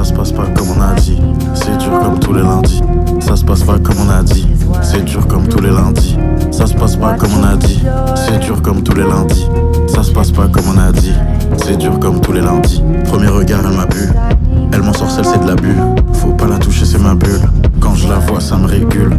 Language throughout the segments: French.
se passe pas comme on a dit. C'est dur comme tous les lundis. Ça se passe pas comme on a dit. C'est dur comme tous les lundis. Ça se passe pas comme on a dit. C'est dur comme tous les lundis. Ça se passe pas comme on a dit. C'est dur comme tous les lundis. Premier regard, elle m'a bu. Elle m'ensorcelle, c'est de l'abus. Faut pas la toucher, c'est ma bulle. Quand je la vois, ça me régule.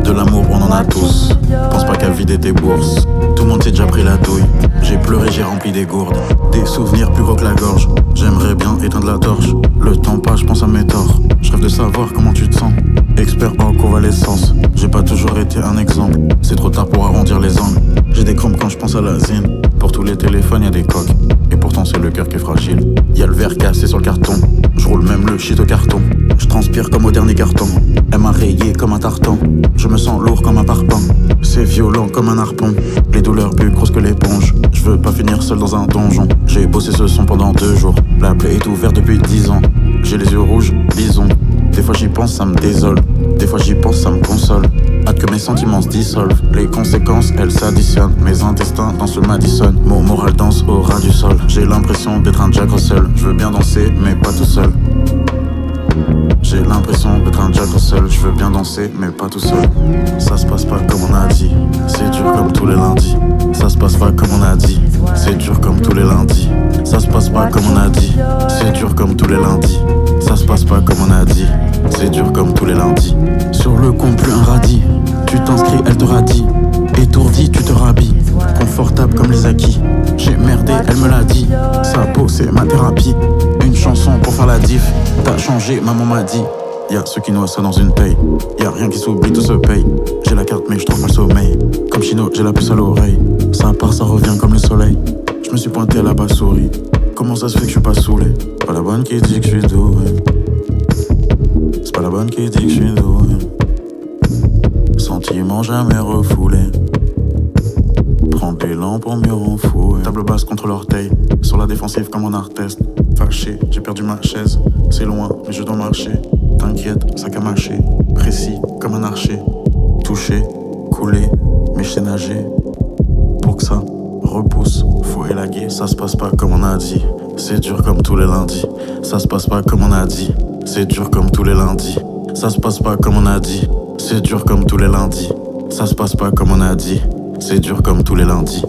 De l'amour, on en a tous. Pense pas qu'à vider tes bourses. Tout le monde s'est déjà pris la douille. J'ai pleuré, j'ai rempli des gourdes. Des souvenirs plus gros que la gorge. J'aimerais bien éteindre la torche. Le temps passe, je pense à mes torts. Je rêve de savoir comment tu te sens. Expert en convalescence. J'ai pas toujours été un exemple. C'est trop tard pour arrondir les angles. J'ai des crampes quand je pense à la zine. Pour tous les téléphones, y'a des coques. Et pourtant c'est le cœur qui est fragile. Y'a le verre cassé sur le carton. Je roule même le shit au carton. Je transpire comme au dernier carton. Elle m'a rayé comme un tartan. Je me sens lourd comme un parpaing. C'est violent comme un harpon. Les douleurs plus grosses que l'éponge. Je veux pas finir seul dans un donjon. J'ai bossé ce son pendant 2 jours. La plaie est ouverte depuis 10 ans. J'ai les yeux rouges, bison. Des fois j'y pense, ça me désole. Des fois j'y pense, ça me console. Hâte que mes sentiments se dissolvent. Les conséquences, elles s'additionnent. Mes intestins dansent le Madison. Mon moral danse au ras du sol. J'ai l'impression d'être un Jack Russell. Je veux bien danser, mais pas tout seul. J'ai l'impression d'être un Jack Russell. Je veux bien danser, mais pas tout seul. Ça se passe pas comme on a dit. C'est dur comme tous les lundis. Ça se passe pas comme on a dit. C'est dur comme tous les lundis. Ça se passe pas comme on a dit. C'est dur comme tous les lundis. Ça se passe pas comme on a dit. C'est dur comme tous les lundis. Sur le compte plus un radis. Tu t'inscris, elle te radie. Étourdi, tu te rhabilles. Confortable comme les acquis. J'ai merdé, elle me l'a dit. Sa peau, c'est ma thérapie. Une chanson pour faire la diff. T'as changé, maman m'a dit. Y'a ceux qui noient ça dans une paye. Y'a rien qui s'oublie, tout se paye. J'ai la carte mais je trouve pas le sommeil. Comme Chino, j'ai la puce à l'oreille. Ça part, ça revient comme le soleil. Je me suis pointé à la basse-souris. Comment ça se fait que je suis pas saoulé? Pas la bonne qui dit que je suis doué. C'est pas la bonne qui dit que je suis doué. Sentiment jamais refoulé. Prends l'élan pour mieux renfouer. Table basse contre l'orteil. Sur la défensive comme en art test. Fâché, j'ai perdu ma chaise. C'est loin, mais je dois marcher. T'inquiète, sac à mâcher. Précis comme un archer. Touché, coulé, mais je sais nager. Pour que ça repousse, faut élaguer. Ça se passe pas comme on a dit. C'est dur comme tous les lundis. Ça se passe pas comme on a dit. C'est dur comme tous les lundis. Ça se passe pas comme on a dit. C'est dur comme tous les lundis. Ça se passe pas comme on a dit. C'est dur comme tous les lundis.